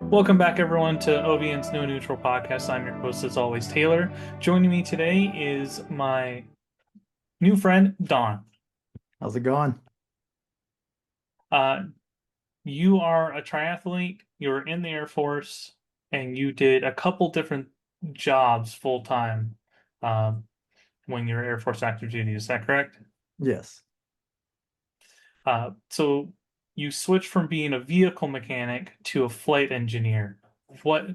Welcome back, everyone, to OVN's No Neutral Podcast. I'm your host, as always, Taylor. Joining me today is my new friend, Don. How's it going? Uh, you are a triathlete, you were in the Air Force, and you did a couple different jobs full time when you were Air Force active duty. Is that correct? Yes. So you switched from being a vehicle mechanic to a flight engineer. What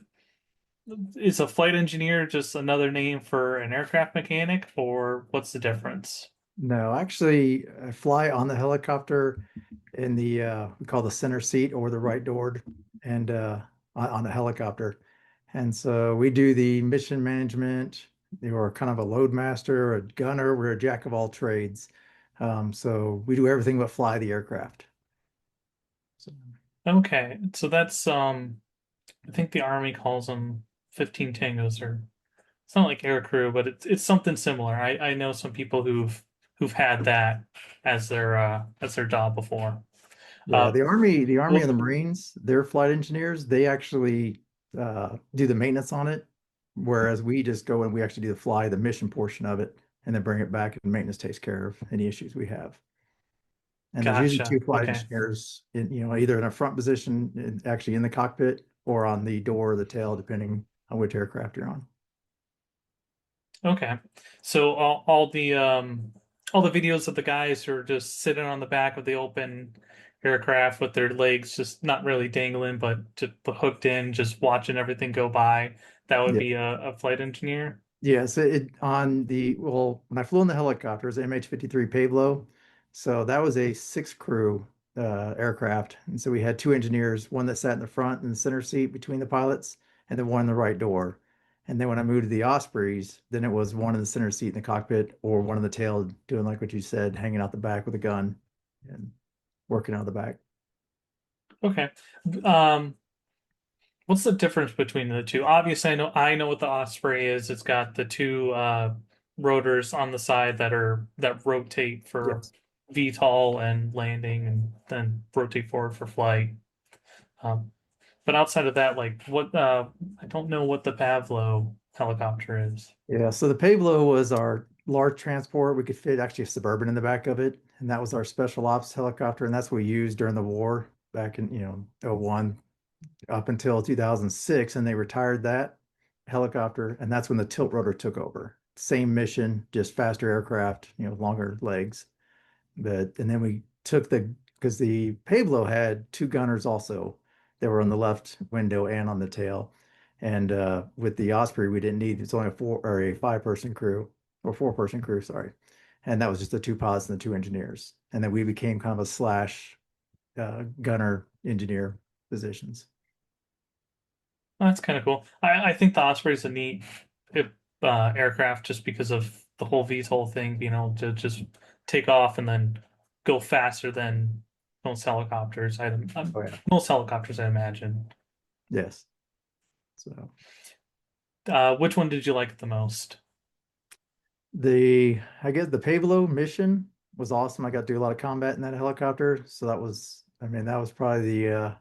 is a flight engineer just another name for an aircraft mechanic, or what's the difference? No, actually, I fly on the helicopter in the we call the center seat or the right door, and on the helicopter. And so we do the mission management. We're kind of a load master, a gunner. We're a jack of all trades. So we do everything but fly the aircraft. So, Okay, so that's I think the Army calls them 15 tangos, or it's not like air crew, but it's something similar. I know some people who've had that as their job before. yeah, Uh the Army and what the Marines, their flight engineers, they actually do the maintenance on it, whereas we just go and we actually do the mission portion of it, and then bring it back, and maintenance takes care of any issues we have. And there's usually two Gotcha. flight Okay. engineers either in a front position, actually in the cockpit, or on the door or the tail, depending on which aircraft you're on. Okay. So all the videos of the guys who are just sitting on the back of the open aircraft with their legs just not really dangling, but just hooked in, just watching everything go by, that would Yeah. be a flight engineer. Yes, when I flew in the helicopters, MH-53 Pave Low, so that was a six crew aircraft. And so we had two engineers, one that sat in the front in the center seat between the pilots, and then one in the right door. And then when I moved to the Ospreys, then it was one in the center seat in the cockpit, or one in the tail doing like what you said, hanging out the back with a gun and working out the back. Okay. Um, what's the difference between the two? Obviously, I know what the Osprey is. It's got the two rotors on the side that rotate for Yes. VTOL and landing, and then rotate forward for flight. Um, but outside of that, like I don't know what the Pavlo helicopter is. Yeah, so the Pave Low was our large transport. We could fit actually a Suburban in the back of it, and that was our special ops helicopter, and that's what we used during the war back in, '01 up until 2006, and they retired that helicopter, and that's when the tilt rotor took over. Same mission, just faster aircraft, longer legs. And then we took because the Pave Low had two gunners also. They were on the left window and on the tail. And with the Osprey, we didn't need, it's only a four or a five-person crew, or four-person crew, sorry. And that was just the two pilots and the two engineers. And then we became kind of a slash gunner engineer positions. Oh, that's kind of cool. I think the Osprey is a neat aircraft just because of the whole VTOL thing, being able to just take off and then go faster than most helicopters. Oh yeah. Most helicopters, I imagine. Yes. So Which one did you like the most? I guess the Pave Low mission was awesome. I got to do a lot of combat in that helicopter. So that was probably the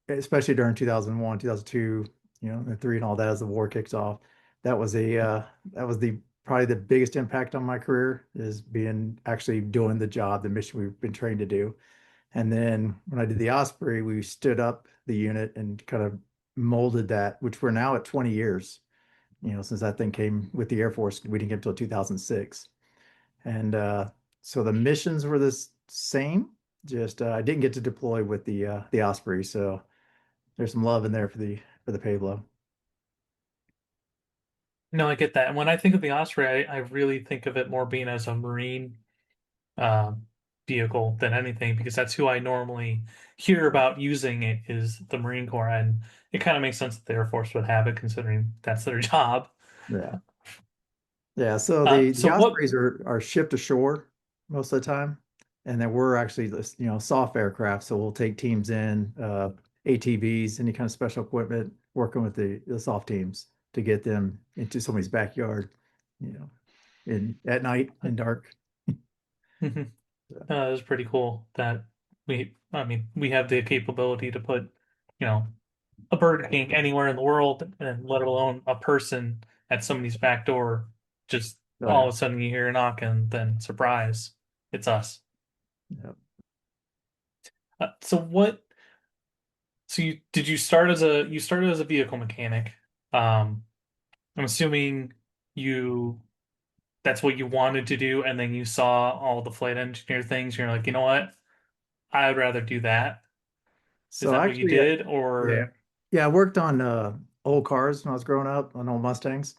especially during 2001, 2002, and three and all that as the war kicks off. That was the probably the biggest impact on my career is being actually doing the job, the mission we've been trained to do. And then when I did the Osprey, we stood up the unit and kind of molded that, which we're now at 20 years, since that thing came with the Air Force. We didn't get until 2006. And so the missions were the same, just I didn't get to deploy with the Osprey. So there's some love in there for the Pablo. No, I get that. And when I think of the Osprey, I really think of it more being as a Marine uh, vehicle than anything because that's who I normally hear about using it is the Marine Corps, and it kind of makes sense that the Air Force would have it considering that's their job. Yeah. Yeah. So the So what? Ospreys are shipped ashore most of the time. And then we're actually soft aircraft. So we'll take teams in, ATVs, any kind of special equipment, working with the soft teams to get them into somebody's backyard, you know, in at night and dark. Mhm. So, It was pretty cool that I mean, we have the capability to put, you know, a Burger King anywhere in the world, and let alone a person at somebody's back door. Just Oh all yeah. of a sudden you hear a knock, and then surprise, it's us. Yep. So what? So you start as a vehicle mechanic? Um, I'm assuming you that's what you wanted to do, and then you saw all the flight engineer things. You're like, you know what? I'd rather do that. Is So that what you actually, did, yeah, or yeah, I worked on old cars when I was growing up on old Mustangs,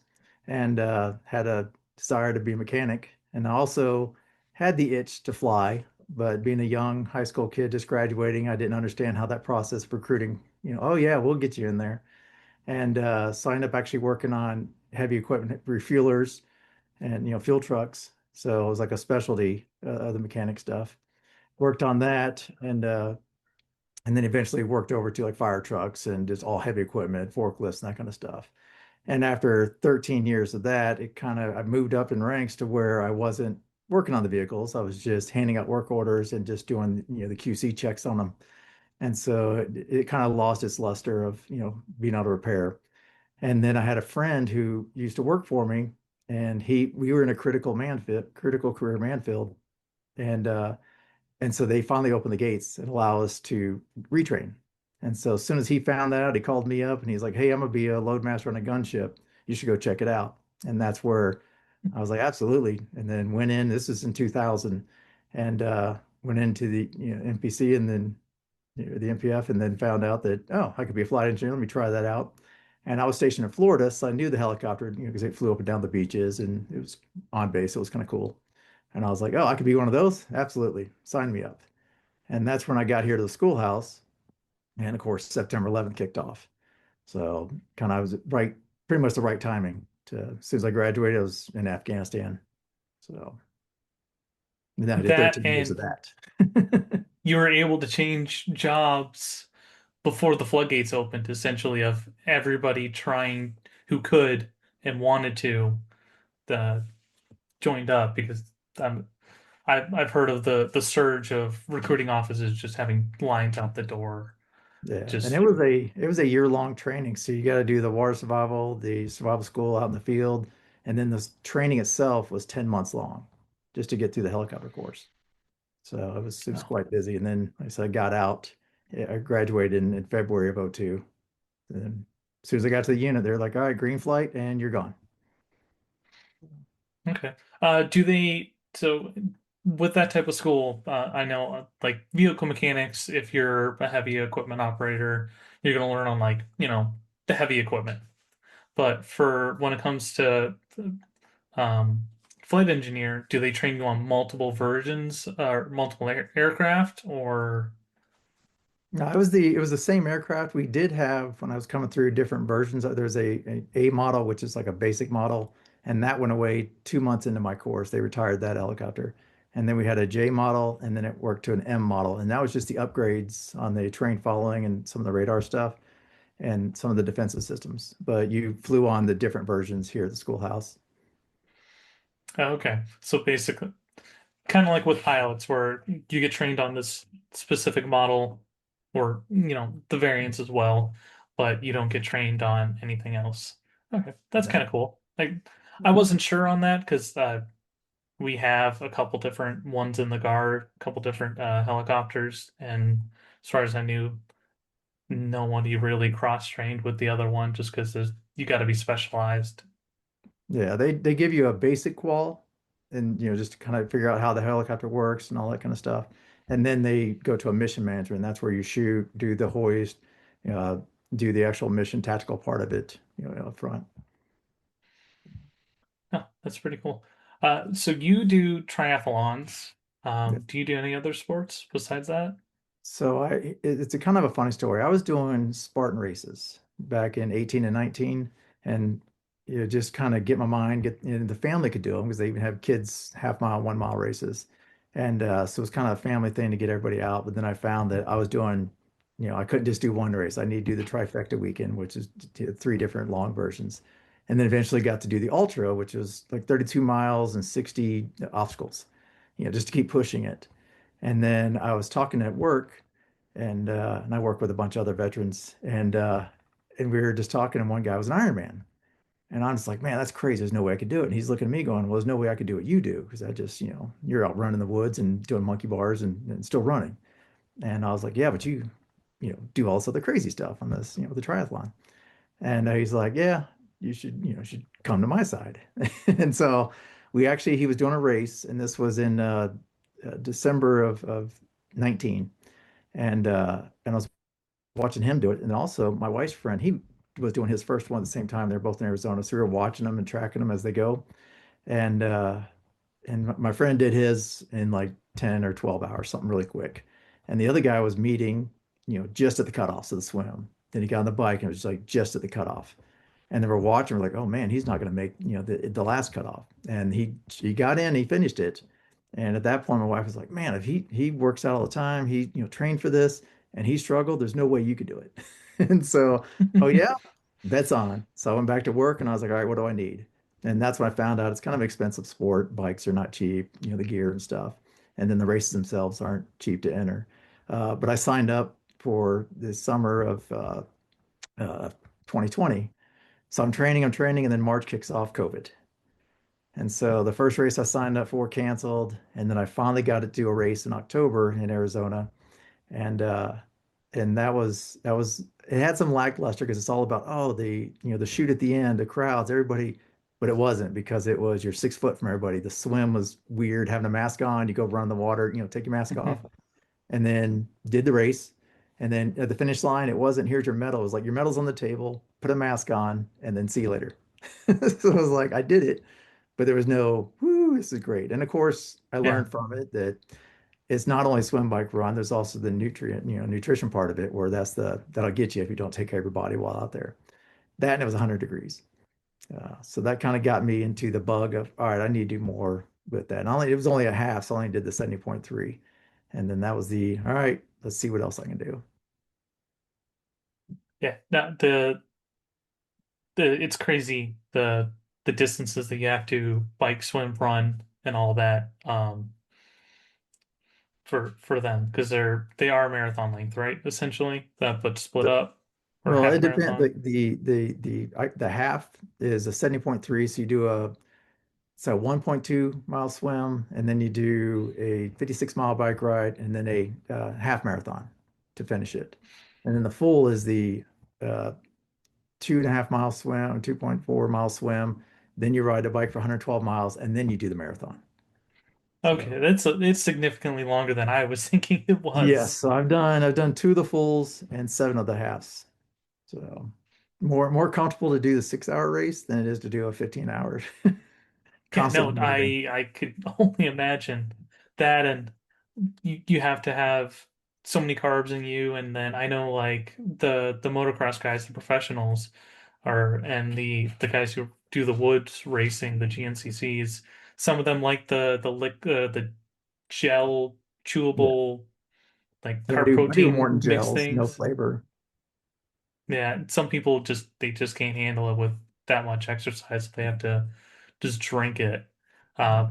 and had a desire to be a mechanic, and I also had the itch to fly. But being a young high school kid just graduating, I didn't understand how that process of recruiting. Oh yeah, we'll get you in there, and so I ended up actually working on heavy equipment refuelers and fuel trucks. So it was like a specialty of the mechanic stuff. Worked on that, and then eventually worked over to like fire trucks and just all heavy equipment, forklifts, and that kind of stuff. And after 13 years of that, I moved up in ranks to where I wasn't working on the vehicles. I was just handing out work orders and just doing, the QC checks on them. And so it kind of lost its luster of, being able to repair. And then I had a friend who used to work for me, and we were in a critical career man field. And so they finally opened the gates and allow us to retrain. And so as soon as he found that out, he called me up and he's like, "Hey, I'm gonna be a loadmaster on a gunship. You should go check it out." And that's where I was like, "Absolutely." And then went in. This is in 2000, and went into the NPC and then the NPF, and then found out that I could be a flight engineer. Let me try that out. And I was stationed in Florida, so I knew the helicopter, because it flew up and down the beaches, and it was on base. So it was kind of cool. And I was like, "Oh, I could be one of those. Absolutely, sign me up." And that's when I got here to the schoolhouse. And of course, September 11th kicked off. So kind of I was right, pretty much the right timing to, as soon as I graduated, I was in Afghanistan. So and then I did that 13 years of and that. you were able to change jobs before the floodgates opened, essentially, of everybody trying who could and wanted to uh, joined up because I've heard of the surge of recruiting offices just having lines out the door. Yeah, and Just it was a year-long training. So you got to do the water survival, the survival school out in the field, and then the training itself was 10 months long just to get through the helicopter course. So it was oh, quite busy. And then, like I said, I got out. I graduated in February of '02. And as soon as I got to the unit, they're like, "All right, green flight, and you're gone." okay. Do they so with that type of school? I know like vehicle mechanics. If you're a heavy equipment operator, you're going to learn on like the heavy equipment. But for when it comes to um, flight engineer, do they train you on multiple versions or multiple aircraft or? No, it was the same aircraft. We did have, when I was coming through, different versions. There's a model, which is like a basic model, and that went away 2 months into my course. They retired that helicopter. And then we had a J model, and then it worked to an M model. And that was just the upgrades on the terrain following and some of the radar stuff and some of the defensive systems. But you flew on the different versions here at the schoolhouse. Oh, okay, so basically, kind of like with pilots, where you get trained on this specific model, or the variants as well, but you don't get trained on anything else. Okay, that's Yeah. kind of cool. Like, I wasn't sure on that because we have a couple different ones in the guard, a couple different helicopters, and as far as I knew, nobody really cross-trained with the other one just because you got to be specialized. Yeah, they give you a basic qual and just to kind of figure out how the helicopter works and all that kind of stuff. And then they go to a mission manager, and that's where you shoot, do the hoist, uh, do the actual mission tactical part of it, up front. Oh, that's pretty cool. So you do triathlons. Yeah. Do you do any other sports besides that? So it's a kind of a funny story. I was doing Spartan races back in 18 and 19, and just kind of get my mind, the family could do them because they even have kids 1/2 mile, 1 mile races. And so it was kind of a family thing to get everybody out. But then I found that I was doing, I couldn't just do one race. I need to do the trifecta weekend, which is three different long versions. And then eventually got to do the ultra, which was like 32 miles and 60 obstacles, just to keep pushing it. And then I was talking at work, and I work with a bunch of other veterans, and we were just talking, and one guy was an Ironman, and I'm just like, man, that's crazy. There's no way I could do it. And he's looking at me going, well, there's no way I could do what you do because I just, you're out running the woods and doing monkey bars and still running. And I was like, yeah, but do all this other crazy stuff on this, the triathlon. And he's like, yeah, you should come to my side. And so he was doing a race, and this was in December of 19. And I was watching him do it. And also my wife's friend, he was doing his first one at the same time. They're both in Arizona. So we were watching them and tracking them as they go. And my friend did his in like 10 or 12 hours, something really quick. And the other guy was meeting, just at the cutoffs of the swim. Then he got on the bike and it was like just at the cutoff. And then we're watching, we're like, oh man, he's not going to make, the last cutoff. And he got in, he finished it. And at that point, my wife was like, man, if he works out all the time, he, trained for this and he struggled, there's no way you could do it. And so, oh yeah, bet's on. So I went back to work and I was like, all right, what do I need? And that's when I found out it's kind of an expensive sport. Bikes are not cheap, the gear and stuff. And then the races themselves aren't cheap to enter. But I signed up for the summer of 2020. So I'm training, and then March kicks off COVID. And so the first race I signed up for canceled, and then I finally got to do a race in October in Arizona, and that was it had some lackluster because it's all about the shoot at the end, the crowds, everybody, but it wasn't because it was you're 6 foot from everybody. The swim was weird, having a mask on, you go run in the water, take your mask off, and then did the race. And then at the finish line, it wasn't here's your medal. It was like your medal's on the table, put a mask on, and then see you later. So I was like, I did it, but there was no, whoo, this is great. And of course, I Yeah. learned from it that it's not only swim, bike, run, there's also the nutrition part of it where that'll get you if you don't take care of your body while out there. That and it was 100 degrees. So that kind of got me into the bug of, all right, I need to do more with that. And it was only a half, so I only did the 70.3. And then that was all right, let's see what else I can do. Yeah. Now it's crazy the distances that you have to bike, swim, run, and all that for them because they are marathon length, right? Essentially, that but split So, up or well, half it depends. marathon. The half is a 70.3. So you do a 1.2 mile swim, and then you do a 56-mile bike ride, and then a half marathon to finish it. And then the full is the 2.5 mile swim, 2.4 mile swim. Then you ride a bike for 112 miles, and then you do the marathon. Okay, So it's significantly longer than I was thinking it yes, was. so I've done two of the fulls and seven of the halves. So more comfortable to do the 6 hour race than it is to do a 15 hour Yeah, no, constantly moving. I could only imagine that, and you have to have so many carbs in you, and then I know like the motocross guys, the professionals are, and the guys who do the woods racing, the GNCCs, some of them like the gel Yeah. chewable like And carb I do protein Morton mixed gels, no things. flavor. Yeah, some people just can't handle it with that much exercise. They have to just drink it.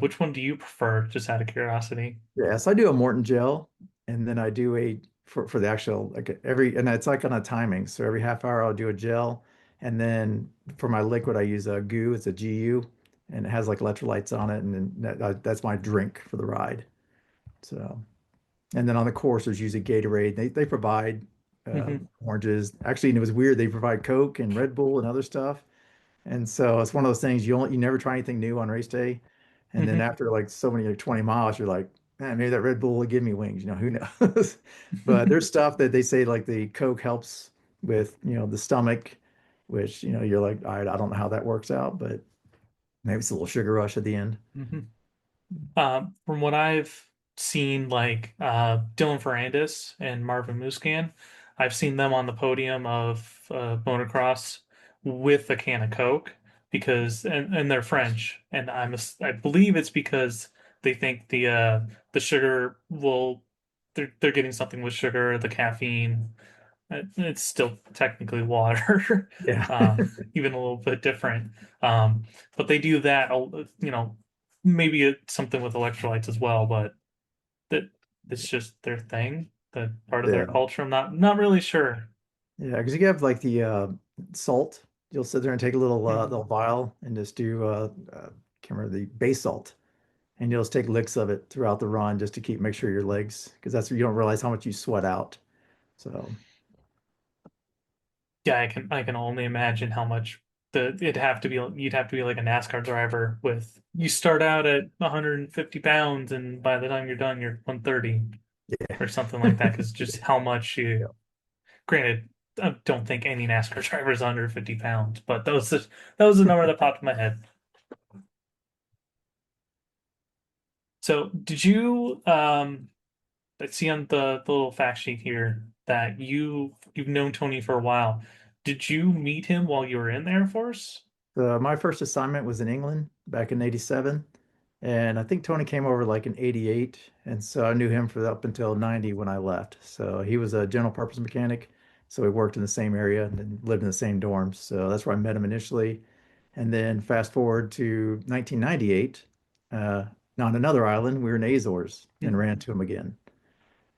Which one do you prefer, just out of curiosity? Yes, I do a Morton gel, and then I do a for the actual like and it's like on a timing. So every half hour I'll do a gel, and then for my liquid I use a goo. It's a GU, and it has like electrolytes on it, and then that's my drink for the ride. So, and then on the course there's usually Gatorade. They provide Hmm. oranges. Actually, and it was weird. They provide Coke and Red Bull and other stuff. And so it's one of those things you never try anything new on race day. And then Hmm. after like so many like 20 miles, you're like, man, maybe that Red Bull will give me wings, who knows? But there's stuff that they say like the Coke helps with, the stomach, which, you're like, all right, I don't know how that works out, but maybe it's a little sugar rush at the end. Hmm. From what I've seen, like Dylan Ferrandis and Marvin Musquin, I've seen them on the podium of motocross with a can of Coke because and they're French, and I believe it's because they think the sugar will they're getting something with sugar, the caffeine. It's still technically water, Yeah. even a little bit different. Um, but they do that, maybe it's something with electrolytes as well, but that it's just their thing. the part of their Yeah. culture? I'm not really sure. Yeah, because you have like the salt. You'll sit there and take a little Mhm. vial and just do can't remember the base salt, and you'll just take licks of it throughout the run just to keep make sure your legs, because that's you don't realize how much you sweat out. So Yeah, I can only imagine how much it'd have to be you'd have to be like a NASCAR driver with you start out at 150 pounds and by the time you're done you're 130 yeah, or something like that because just how much yeah. you granted I don't think any NASCAR driver is under 50 pounds, but that was the number that popped in my head. So did you I see on the little fact sheet here that you've known Tony for a while. Did you meet him while you were in the Air Force? My first assignment was in England back in '87, and I think Tony came over like in '88, and so I knew him for up until '90 when I left. So he was a general purpose mechanic, so we worked in the same area and lived in the same dorms. So that's where I met him initially, and then fast forward to 1998, uh, on another island, we were in Azores and ran to him again.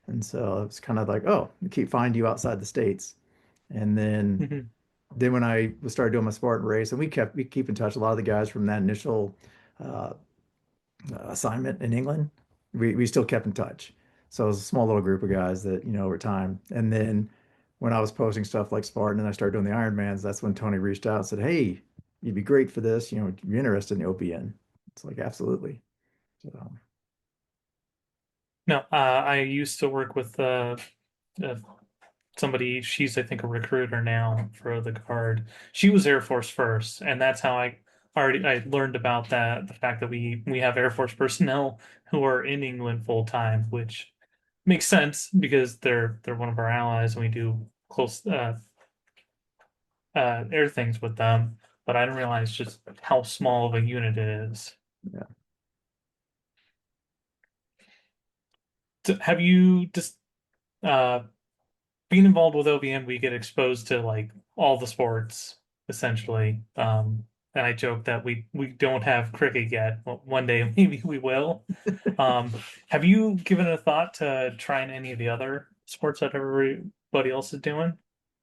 And so it's kind of like, oh, we keep finding you outside the States. And Mhm. then when I started doing my Spartan race, and we keep in touch. A lot of the guys from that initial uh, assignment in England, we still kept in touch. So it was a small little group of guys that over time. And then when I was posting stuff like Spartan and I started doing the Ironmans, that's when Tony reached out and said, "Hey, you'd be great for this. You're interested in the OPN." It's like absolutely. So No, I used to work with uh, somebody. She's, I think, a recruiter now for the Guard. She was Air Force first, and that's how I learned about that. The fact that we have Air Force personnel who are in England full time, which makes sense because they're one of our allies, and we do close air things with them. But I didn't realize just how small of a unit it is. yeah. So have you just uh, being involved with OBN, we get exposed to like all the sports essentially. And I joke that we don't have cricket yet. Well, one day maybe we will. Um, have you given a thought to trying any of the other sports that everybody else is doing?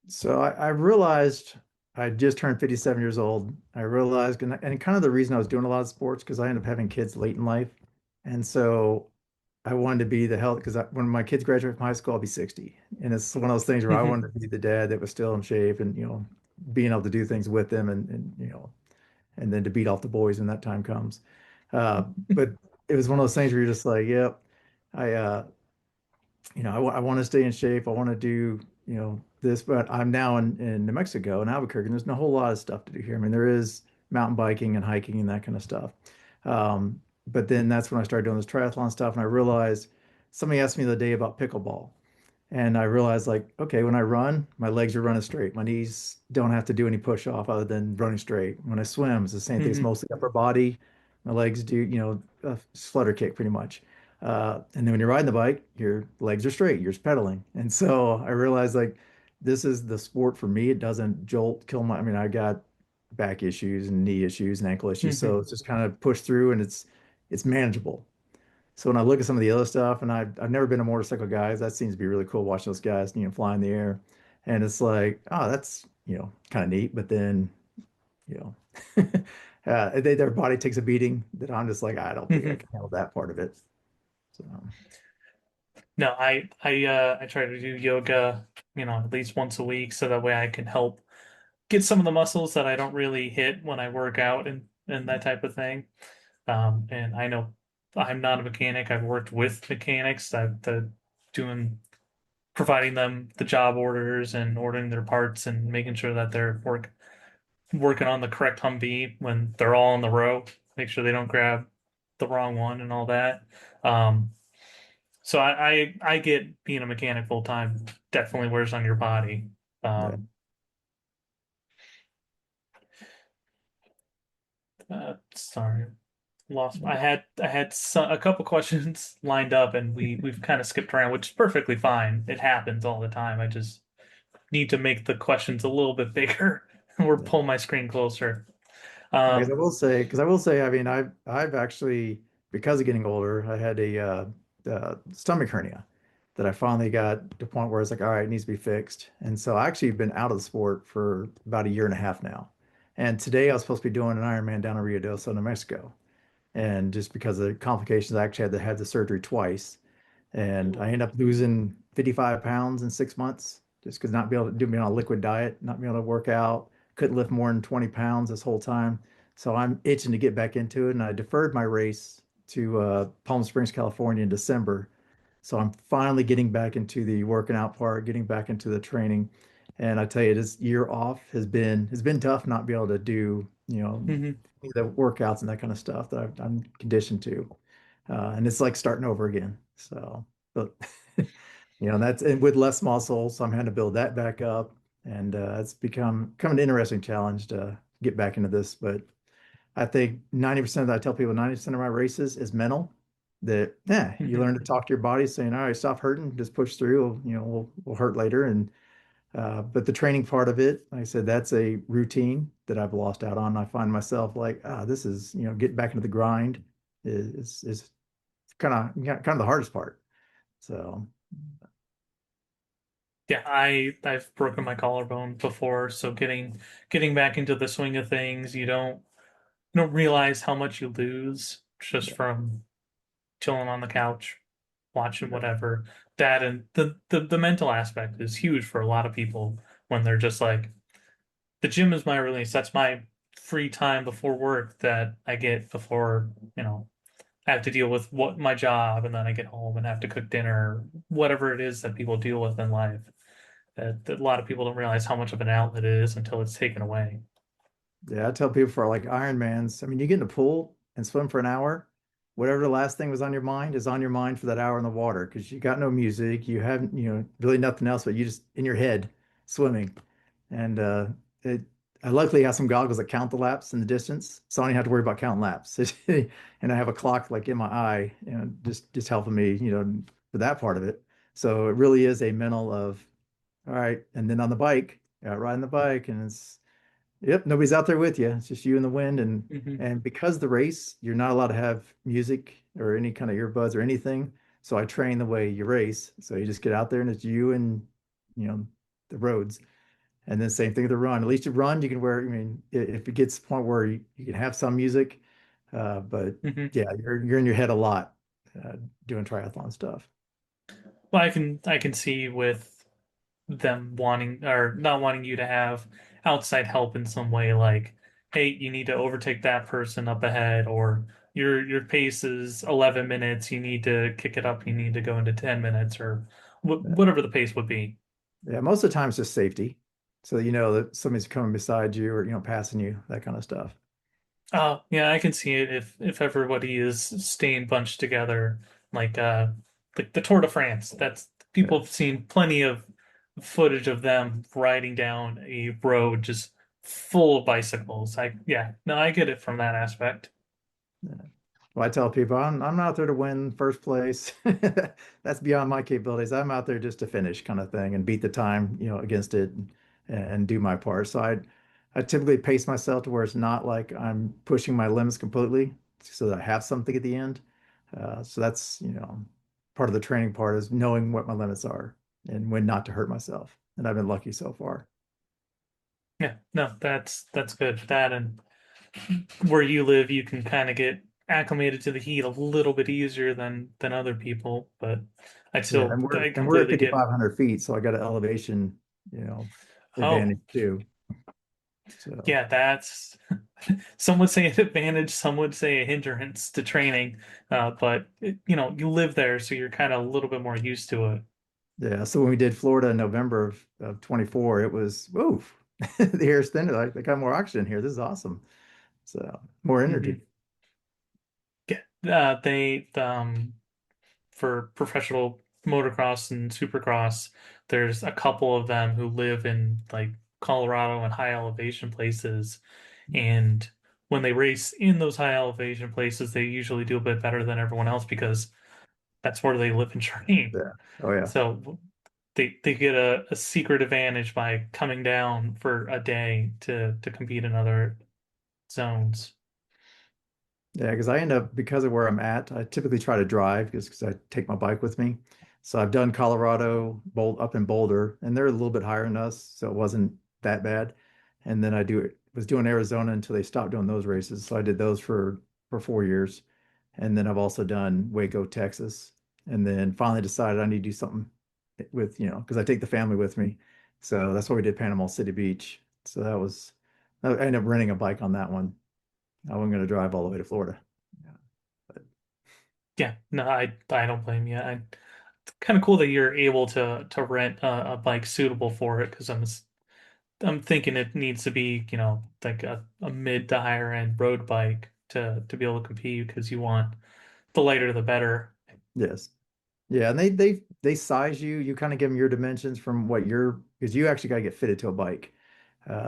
So I realized I just turned 57 years old. I realized, and kind of the reason I was doing a lot of sports because I ended up having kids late in life. And so I wanted to be the health because when my kids graduate from high school, I'll be 60. And it's one of those things where I Hmm. wanted to be the dad that was still in shape and, being able to do things with them and then to beat off the boys when that time comes. But it was one of those things where you're just like, yep, I, I want to stay in shape. I want to do, this, but I'm now in New Mexico in Albuquerque, and there's no whole lot of stuff to do here. I mean, there is mountain biking and hiking and that kind of stuff. But then that's when I started doing this triathlon stuff, and I realized somebody asked me the other day about pickleball. And I realized, like, okay, when I run, my legs are running straight. My knees don't have to do any push off other than running straight. When I swim, it's the same thing. It's Hmm. mostly upper body. My legs do, a flutter kick pretty much. And then when you're riding the bike, your legs are straight. You're just pedaling. And so I realized, like, this is the sport for me. It doesn't jolt, kill my, I mean, I got back issues and knee issues and ankle issues. So Hmm. it's just kind of push through and it's manageable. So when I look at some of the other stuff, and I've never been a motorcycle guy, that seems to be really cool watching those guys, fly in the air. And it's like, oh, that's, kind of neat. But then, you know, their body takes a beating that I'm just like, I don't think I Hmm. can handle that part of it. So, No, I try to do yoga, at least once a week, so that way I can help get some of the muscles that I don't really hit when I work out and that type of thing. And I know I'm not a mechanic. I've worked with mechanics. I've doing providing them the job orders and ordering their parts and making sure that they're working on the correct Humvee when they're all in the row. Make sure they don't grab the wrong one and all that. Um, so I get being a mechanic full time definitely wears on your body. yeah. Um, sorry. Lost. I had a couple questions lined up, and we've kind of skipped around, which is perfectly fine. It happens all the time. I just need to make the questions a little bit bigger or Yeah. pull my screen closer. Because I Um, will say, I mean, I've actually, because of getting older, I had a stomach hernia. that I finally got to the point where it's like, all right, it needs to be fixed. And so I actually been out of the sport for about a year and a half now. And today I was supposed to be doing an Ironman down in Rio del Sol, New Mexico. And just because of the complications, I actually had to have the surgery twice. And I Ooh. ended up losing 55 pounds in 6 months just because not be able to do me on a liquid diet, not being able to work out, couldn't lift more than 20 pounds this whole time. So I'm itching to get back into it. And I deferred my race to Palm Springs, California in December. So I'm finally getting back into the working out part, getting back into the training. And I tell you, this year off has been tough not be able to do, Hmm. the workouts and that kind of stuff that I'm conditioned to. And it's like starting over again. So, but that's and with less muscle, so I'm having to build that back up, and it's become an interesting challenge to get back into this. But I think 90% of that, I tell people 90% of my races is mental. That yeah, you Hmm. learn to talk to your body, saying, "All right, stop hurting, just push through. We'll hurt later." And but the training part of it, like I said, that's a routine that I've lost out on. I find myself like, this is getting back into the grind is kind of the hardest part. So Yeah, I've broken my collarbone before, so getting back into the swing of things, you don't realize how much you lose just yeah, from chilling on the couch, watching yeah, whatever. That and the mental aspect is huge for a lot of people when they're just like, the gym is my release. That's my free time before work that I get before, you know, I have to deal with what my job and then I get home and have to cook dinner, whatever it is that people deal with in life. That a lot of people don't realize how much of an outlet it is until it's taken away. yeah. I tell people for like Ironmans, I mean, you get in the pool and swim for an hour, whatever the last thing was on your mind is on your mind for that hour in the water because you got no music, you haven't, really nothing else, but you just in your head swimming. And it, I luckily have some goggles that count the laps in the distance, so I don't have to worry about counting laps. And I have a clock like in my eye, just helping me, for that part of it. So it really is a mental of, all right, and then on the bike, riding the bike, and it's yep, nobody's out there with you. It's just you and the wind, and Hmm. and because the race, you're not allowed to have music or any kind of earbuds or anything. So I train the way you race. So you just get out there and it's you and you know the roads. And then same thing with the run. At least you run, you can wear, I mean, if it gets to the point where you can have some music, but Hmm. yeah, you're in your head a lot uh, doing triathlon stuff. Well, I can see with them wanting or not wanting you to have outside help in some way, like, hey, you need to overtake that person up ahead, or your pace is 11 minutes, you need to kick it up, you need to go into 10 minutes, or Yeah, whatever the pace would be. yeah, most of the time it's just safety. So you know that somebody's coming beside you or passing you, that kind of stuff. Oh, yeah, I can see it if everybody is staying bunched together, like like the Tour de France. That's people Yeah. have seen plenty of footage of them riding down a road just full of bicycles. Yeah, no, I get it from that aspect. Yeah. Well, I tell people I'm not out there to win first place. That's beyond my capabilities. I'm out there just to finish kind of thing and beat the time, against it and do my part. So I typically pace myself to where it's not like I'm pushing my limits completely so that I have something at the end. So that's, part of the training part is knowing what my limits are and when not to hurt myself. And I've been lucky so far. Yeah, no, that's good. That and where you live, you can kind of get acclimated to the heat a little bit easier than other people, but Yeah, and we're I and we're at completely get. 5,500 feet, so I got an elevation, Oh, advantage too. So yeah, that's some would say an advantage, some would say a hindrance to training. But you live there, so you're kind of a little bit more used to it. yeah, so when we did Florida in November of 24, it was whoa, the air's thinner. Like they got more oxygen here. This is awesome. So more Hmm. energy. Yeah, they for professional motocross and supercross, there's a couple of them who live in like Colorado and high elevation places, and when they race in those high elevation places, they usually do a bit better than everyone else because that's where they live and train. Yeah. Oh yeah. So they get a secret advantage by coming down for a day to compete in other zones. Yeah, because I end up because of where I'm at, I typically try to drive because I take my bike with me. So I've done Colorado, up in Boulder, and they're a little bit higher than us, so it wasn't that bad. And then was doing Arizona until they stopped doing those races. So I did those for 4 years. And then I've also done Waco, Texas. And then finally decided I need to do something with, because I take the family with me. So that's why we did Panama City Beach. So I ended up renting a bike on that one. I wasn't going to drive all the way to Florida. Yeah. But Yeah, no, I don't blame you. It's kind of cool that you're able to rent a bike suitable for it because I'm thinking it needs to be, like a mid to higher end road bike to be able to compete because you want the lighter the better. yes. Yeah, and they size you. You kind of give them your dimensions from what because you actually got to get fitted to a bike.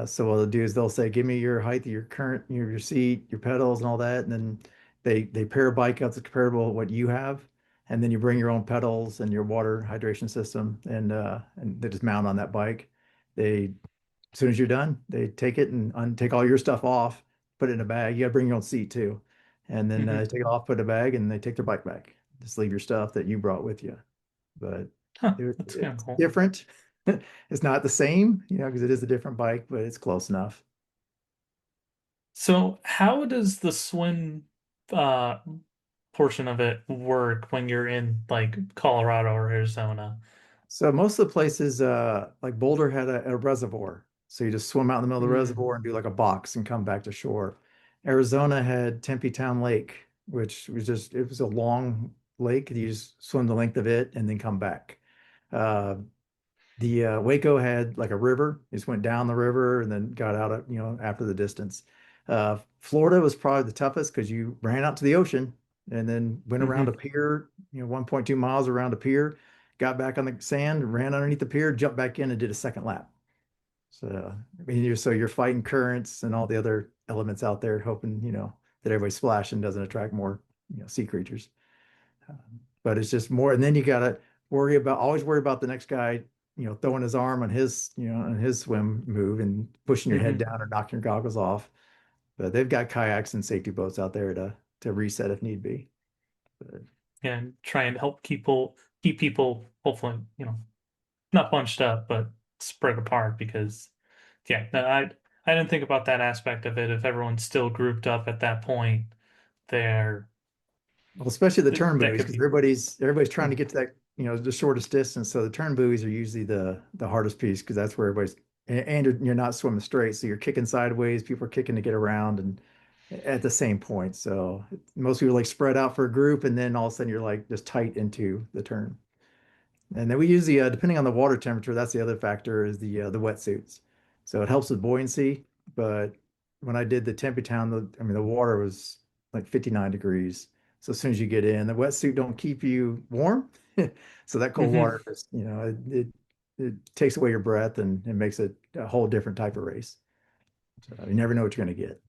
So what they'll do is they'll say, "Give me your height, your current, your seat, your pedals, and all that." And then they pair a bike up that's comparable to what you have, and then you bring your own pedals and your water hydration system, and they just mount on that bike. They As soon as you're done, they take it and take all your stuff off, put it in a bag. You got to bring your own seat too, and then Hmm. they take it off, put it in a bag, and they take their bike back. Just leave your stuff that you brought with you, but Huh, that's kind of it's cool. different. It's not the same, because it is a different bike, but it's close enough. So how does the swim uh portion of it work when you're in like Colorado or Arizona? So most of the places, like Boulder had a reservoir. So you just swim out in the middle of the Mm, reservoir and do like a box and come back to shore. Arizona had Tempe Town Lake, which it was a long lake. You just swim the length of it and then come back. Uh, the Waco had like a river. You just went down the river and then got out after the distance. Florida was probably the toughest because you ran out to the ocean and then went around a hmm. pier, 1.2 miles around a pier, got back on the sand, ran underneath the pier, jumped back in and did a second lap. So, I mean, you're fighting currents and all the other elements out there, hoping, that everybody's splashing doesn't attract more, sea creatures. But it's just more, and then you gotta always worry about the next guy, throwing his arm on his swim move and pushing your head Hmm. down or knocking your goggles off. But they've got kayaks and safety boats out there to reset if need be. But And try and help keep people hopefully, not bunched up, but spread apart because yeah, no, I didn't think about that aspect of it. If everyone's still grouped up at that point, there well, especially the turn that buoys, could because be. everybody's trying to get to that, the shortest distance. So the turn buoys are usually the hardest piece because that's where and you're not swimming straight, so you're kicking sideways. People are kicking to get around and at the same point. So most people like spread out for a group, and then all of a sudden you're like just tight into the turn. And then we use depending on the water temperature, that's the other factor is the wetsuits. So it helps with buoyancy, but when I did the Tempe Town, I mean the water was like 59 degrees. So as soon as you get in, the wetsuit don't keep you warm. So that cold Hmm. water just, it takes away your breath and it makes it a whole different type of race. So you never know what you're going to get.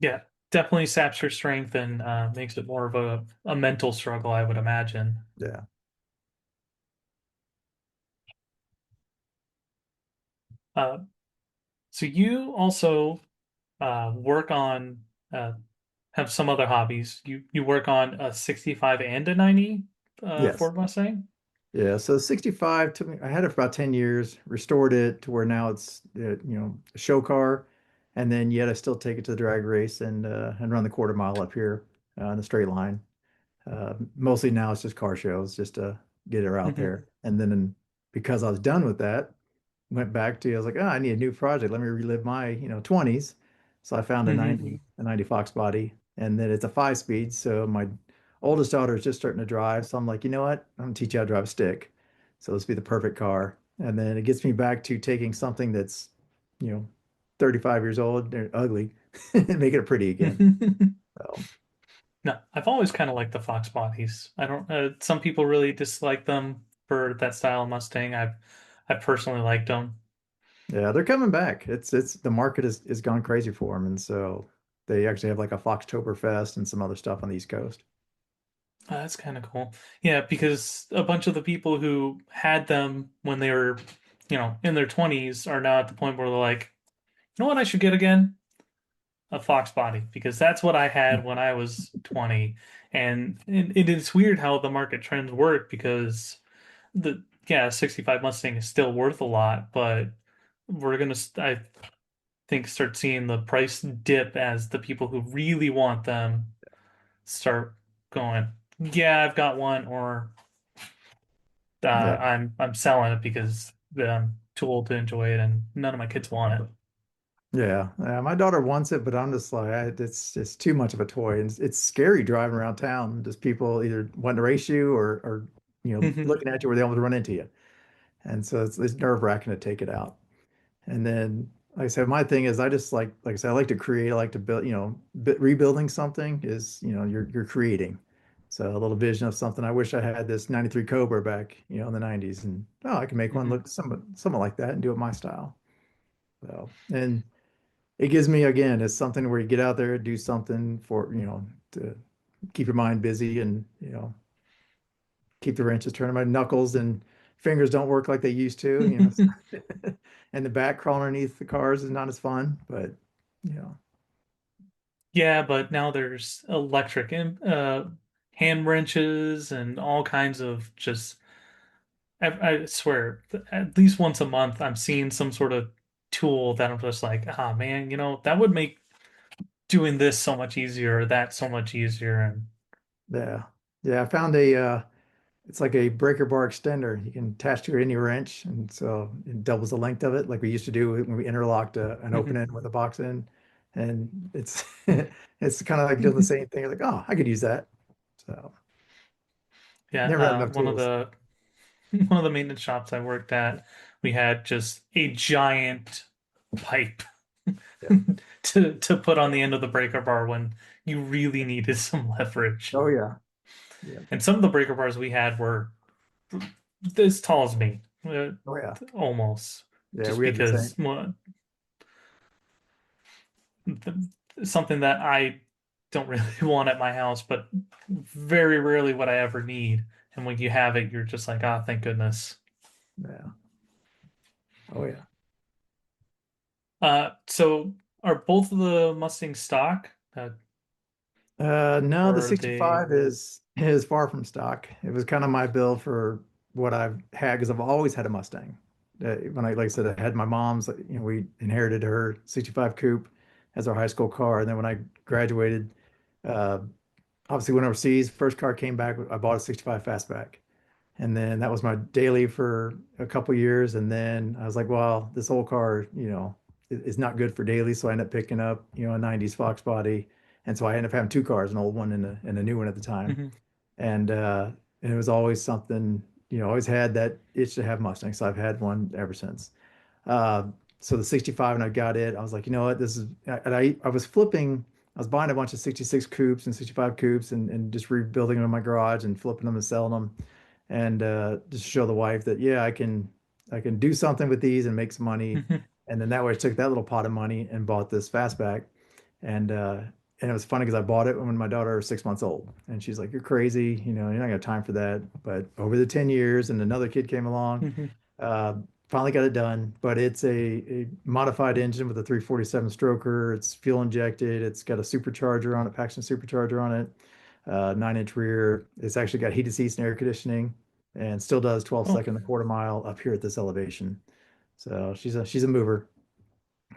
Yeah, definitely saps your strength and makes it more of a mental struggle, I would imagine. Yeah. Uh, so you also work on have some other hobbies. You work on a 65 and a 90 Yes. Ford Mustang. Yeah, so 65 took me, I had it for about 10 years, restored it to where now it's, a show car. And then yet I still take it to the drag race and run the quarter mile up here in the straight line. Mostly now it's just car shows just to get her out Hmm. there. And then because I was done with that, I was like, oh, I need a new project. Let me relive my, 20s. So I found Hmm. a 90 Fox body, and then it's a 5 speed. So my oldest daughter is just starting to drive. So I'm like, you know what? I'm gonna teach you how to drive a stick. So this will be the perfect car. And then it gets me back to taking something that's, you know, 35 years old and ugly and making it pretty again. So No, I've always kind of liked the Fox bodies. I don't. Some people really dislike them for that style of Mustang. I personally liked them. yeah, they're coming back. It's the market is gone crazy for them. And so they actually have like a Foxtoberfest and some other stuff on the East Coast. That's kind of cool. Yeah, because a bunch of the people who had them when they were, in their 20s are now at the point where they're like, you know what I should get again? a Fox body because that's what I had when I was 20. And it is weird how the market trends work because the yeah, 65 Mustang is still worth a lot, but we're gonna I think start seeing the price dip as the people who really want them start going, yeah, I've got one, or Yeah. I'm selling it because I'm too old to enjoy it and none of my kids want it. Yeah, my daughter wants it, but I'm just like, it's just too much of a toy, and it's scary driving around town. Just people either wanting to race you or looking at you where they almost run into you, and so it's nerve-wracking to take it out. And then, like I said, my thing is I just like I said, I like to create, I like to build. Rebuilding something is you're creating. So a little vision of something. I wish I had this '93 Cobra back in the '90s, and oh, I can make one look somewhat like that and do it my style. So and it gives me again, it's something where you get out there, do something for, to keep your mind busy and, keep the wrenches turning. My knuckles and fingers don't work like they used to. And the back crawling underneath the cars is not as fun, but you know, Yeah, but now there's electric and hand wrenches and all kinds of just I swear at least once a month I'm seeing some sort of tool that I'm just like, ah man, that would make doing this so much easier, or that so much easier. And yeah. Yeah, I found it's like a breaker bar extender. You can attach to any wrench, and so it doubles the length of it, like we used to do when we interlocked an open end with a box end. And it's it's kind of like doing the same thing. Like, oh, I could use that. So yeah, never had enough one of tools. the one of the maintenance shops I worked at, we had just a giant pipe Yeah. to put on the end of the breaker bar when you really needed some leverage. Oh yeah. Yeah. And some of the breaker bars we had were as tall as me, Oh yeah. almost, Yeah, just we had the same. because well, something that I don't really want at my house, but very rarely would I ever need. And when you have it, you're just like, ah, thank goodness. Yeah. Oh yeah. So are both of the Mustangs stock? No, the Or are they? 65 is far from stock. It was kind of my build for what I've had because I've always had a Mustang. When I, like I said, I had my mom's, we inherited her 65 coupe as our high school car. And then when I graduated, uh, obviously went overseas, first car came back, I bought a 65 fastback. And then that was my daily for a couple years. And then I was like, well, this old car, is not good for daily. So I ended up picking up, a 90s Fox body. And so I ended up having two cars, an old one and a new one at the time. Mhm. And it was always something, always had that itch to have Mustang. So I've had one ever since. Uh, so the 65 and I got it, I was like, you know what, this is, and I was flipping, I was buying a bunch of 66 coupes and 65 coupes and just rebuilding them in my garage and flipping them and selling them and just show the wife that yeah, I can do something with these and make some money. Mhm. And then that way I took that little pot of money and bought this fastback. And uh and it was funny because I bought it when my daughter was 6 months old. And she's like, you're crazy, you're not gonna have time for that. But over the 10 years and another kid came along, Mhm. uh finally got it done. But it's a modified engine with a 347 stroker. It's fuel injected, it's got a supercharger on it, Paxton supercharger on it, 9-inch rear. It's actually got heated seats and air conditioning and still does 12 Oh, second a quarter mile up here at this elevation. So she's a mover.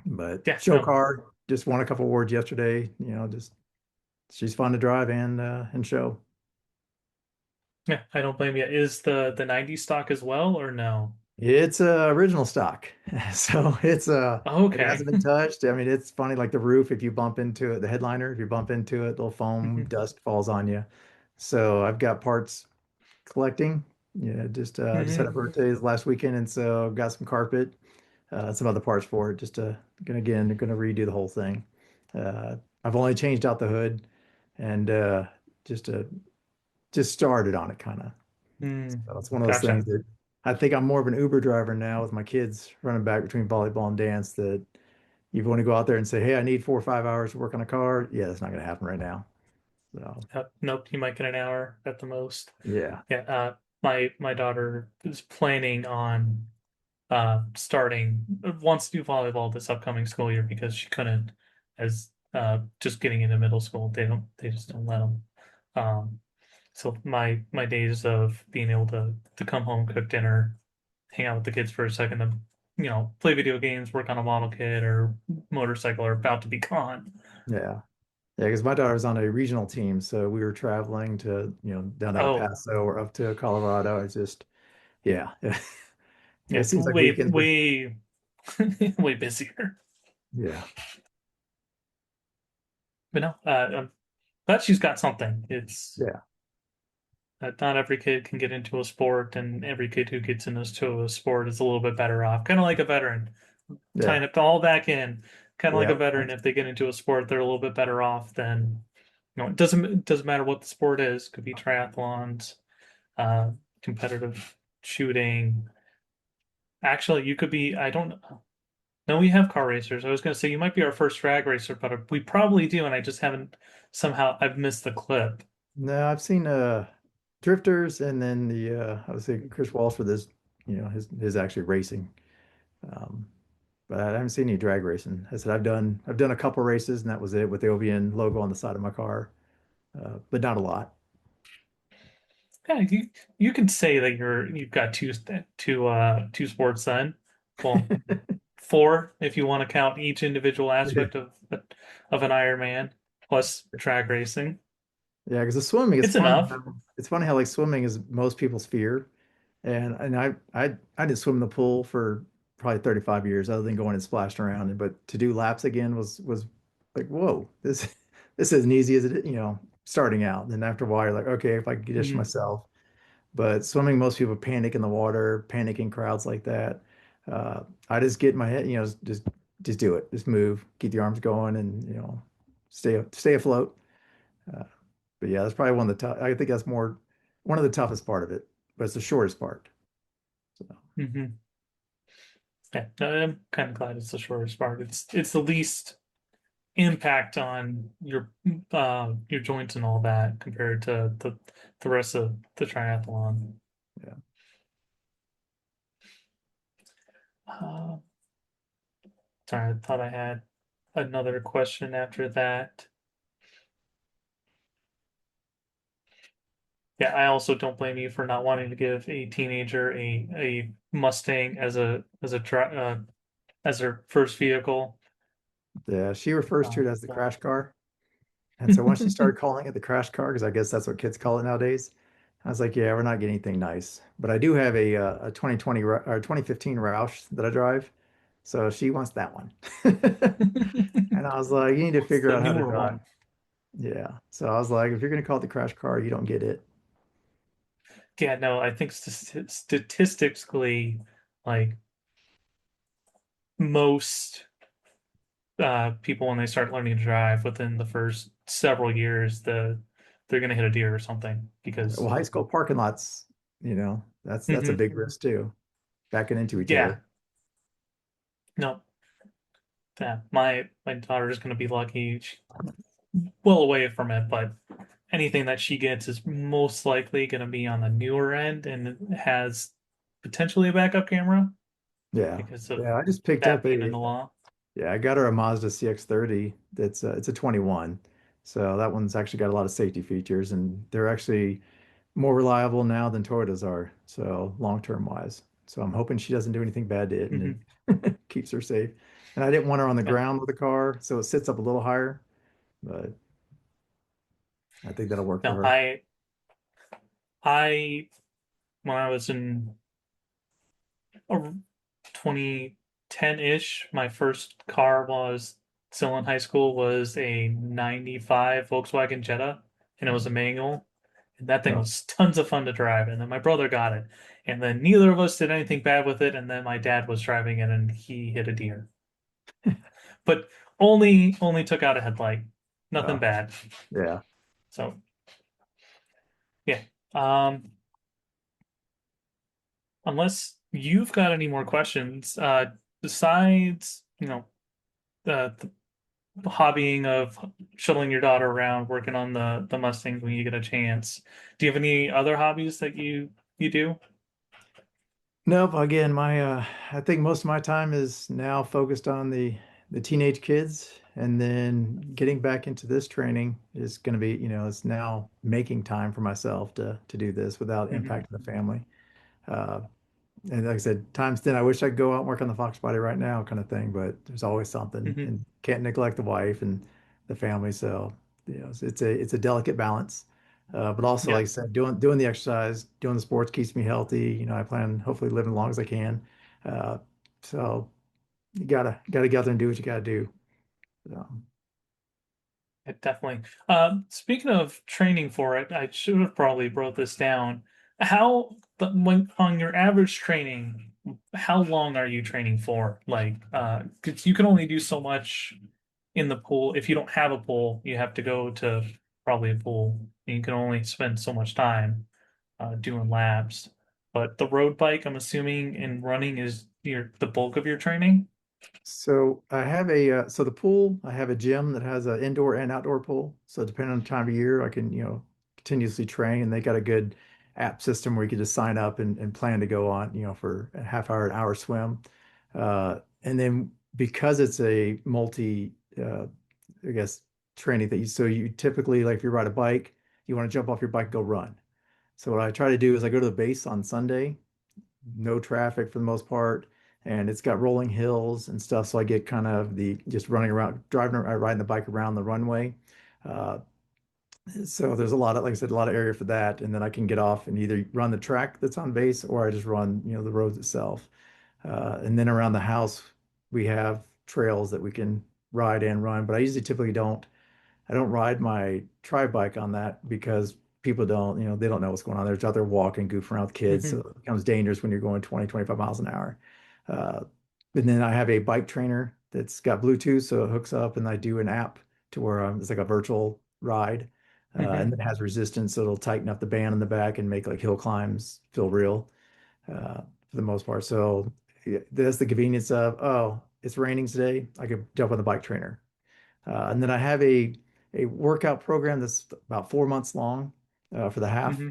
But yeah, show no, car just won a couple awards yesterday. Just she's fun to drive and show. yeah, I don't blame you. Is the 90 stock as well, or no? It's original stock, so it Okay. hasn't been touched. I mean, it's funny like the roof. If you bump into it, the headliner, if you bump into it, little foam Mhm. dust falls on you. So I've got parts collecting. Yeah, just had a Mhm. birthday last weekend, and so got some carpet, some other parts for it. Just gonna redo the whole thing. I've only changed out the hood, and just uh, just started on it kind of. Mm. So it's one of those things Gotcha. that I think I'm more of an Uber driver now with my kids running back between volleyball and dance. That you want to go out there and say, "Hey, I need 4 or 5 hours to work on a car." Yeah, that's not gonna happen right now. So Nope, you might get an hour at the most. yeah, Yeah, my daughter is planning on starting wants to do volleyball this upcoming school year because she couldn't as just getting into middle school. They just don't let them. Um, so my days of being able to come home, cook dinner, hang out with the kids for a second, and play video games, work on a model kit or motorcycle are about to be gone. Yeah. Yeah, because my daughter was on a regional team, so we were traveling to, down to El Oh, Paso or up to Colorado. It's just, yeah. It yeah, seems like way weekends were, way way busier. yeah, But no, but she's got something. It's yeah, not every kid can get into a sport, and every kid who gets into a sport is a little bit better off. Kind of like a veteran, tying yeah, it all back in. Kind of like a yeah. veteran, if they get into a sport, they're a little bit better off than, it doesn't matter what the sport is. Could be triathlons, uh, competitive shooting. Actually, you could be, I don't know. No, we have car racers. I was going to say you might be our first drag racer, but we probably do, and I just haven't somehow I've missed the clip. No, I've seen drifters and then the I would say Chris Walsh for this, his actually racing. Um, but I haven't seen any drag racing. I said I've done a couple races and that was it with the OVN logo on the side of my car, but not a lot. Yeah, you can say that you've got two sports then. Well, four if you want to count each individual Yeah. aspect of an Ironman plus drag racing. Yeah, because the swimming is It's funny enough. how it's funny how like swimming is most people's fear. And I didn't swim in the pool for probably 35 years other than going and splashing around. But to do laps again was like, whoa, this this isn't easy as it, starting out. Then after a while, you're like, okay, if I can condition Mhm. myself. But swimming, most people panic in the water, panic in crowds like that. I just get in my head, just do it. Just move, keep your arms going and, stay afloat. Uh, but yeah, that's probably one of the tough. I think that's more one of the toughest part of it, but it's the shortest part. So Mhm. Yeah, I'm kind of glad it's the shortest part. It's the least impact on your joints and all that compared to the rest of the triathlon. yeah. Uh, Sorry, I thought I had another question after that. Yeah, I also don't blame you for not wanting to give a teenager a Mustang as her first vehicle. Yeah, she refers to it as the Well, crash car. And so once she started calling it the crash car, because I guess that's what kids call it nowadays, I was like, yeah, we're not getting anything nice. But I do have a 2020 or 2015 Roush that I drive. So she wants that one. And I was like, you need to what's figure the out how to newer drive. one? Yeah. So I was like, if you're going to call it the crash car, you don't get it. Yeah, no, I think statistically, like most people when they start learning to drive within the first several years, they're gonna hit a deer or something because Well, high school parking lots, that's a Mhm. big risk too, backing into each Yeah, other. no, yeah, my daughter is gonna be lucky. She's well away from it, but anything that she gets is most likely gonna be on the newer end and it has potentially a backup camera Yeah. because of Yeah. I just picked that up being in a the law. Yeah, I got her a Mazda CX-30. It's a 21. So that one's actually got a lot of safety features and they're actually more reliable now than Toyotas are. So long-term wise. So I'm hoping she doesn't do anything bad to it and Hmm. it keeps her safe. And I didn't want her on the Yeah. ground with the car, so it sits up a little higher, but I think that'll work for No, her. I when I was in 2010-ish. My first car was still in high school was a 95 Volkswagen Jetta and it was a manual. And that thing Oh, was tons of fun to drive. And then my brother got it. And then neither of us did anything bad with it. And then my dad was driving it and he hit a deer. But only took out a headlight. Nothing oh, bad. yeah. So yeah. Um, unless you've got any more questions, besides, the hobbying of shuttling your daughter around, working on the Mustangs when you get a chance. Do you have any other hobbies that you do? Nope, again, my I think most of my time is now focused on the teenage kids And then getting back into this training is going to be, it's now making time for myself to do this without Hmm. impacting the family. Uh, and like I said, times then I wish I could go out and work on the Fox body right now, kind of thing. But there's always something, Hmm. and can't neglect the wife and the family. So, it's a delicate balance. But also, like Yeah, I said, doing the exercise, doing the sports keeps me healthy. I plan hopefully living as long as I can. Uh, so you gotta get out there and do what you gotta do. So, it definitely. Speaking of training for it, I should have probably wrote this down. When on your average training, how long are you training for? Like, 'cause you can only do so much in the pool. If you don't have a pool, you have to go to probably a pool. And you can only spend so much time doing laps. But the road bike, I'm assuming, and running is the bulk of your training. So I have the pool, I have a gym that has an indoor and outdoor pool. So depending on the time of year, I can, continuously train, and they got a good app system where you can just sign up and plan to go on, for a half hour, an hour swim. And then because it's a I guess, training so you typically, like if you ride a bike, you want to jump off your bike, and go run. So what I try to do is I go to the base on Sunday, no traffic for the most part, and it's got rolling hills and stuff. So I get kind of the just running around, riding the bike around the runway. Uh, so there's a lot of, like I said, a lot of area for that, and then I can get off and either run the track that's on base, or I just run, the roads itself. And then around the house, we have trails that we can ride and run, but I don't ride my tri bike on that because people don't, they don't know what's going on. They're out there walking, goofing around with kids. So Hmm. it becomes dangerous when you're going 20, 25 miles an hour. Uh, and then I have a bike trainer that's got Bluetooth, so it hooks up and I do an app to where it's like a virtual ride. And Hmm. it has resistance, so it'll tighten up the band in the back and make like hill climbs feel real for the most part. So yeah, that's the convenience of, oh, it's raining today. I could jump on the bike trainer. And then I have a workout program that's about 4 months long for the half, Hmm.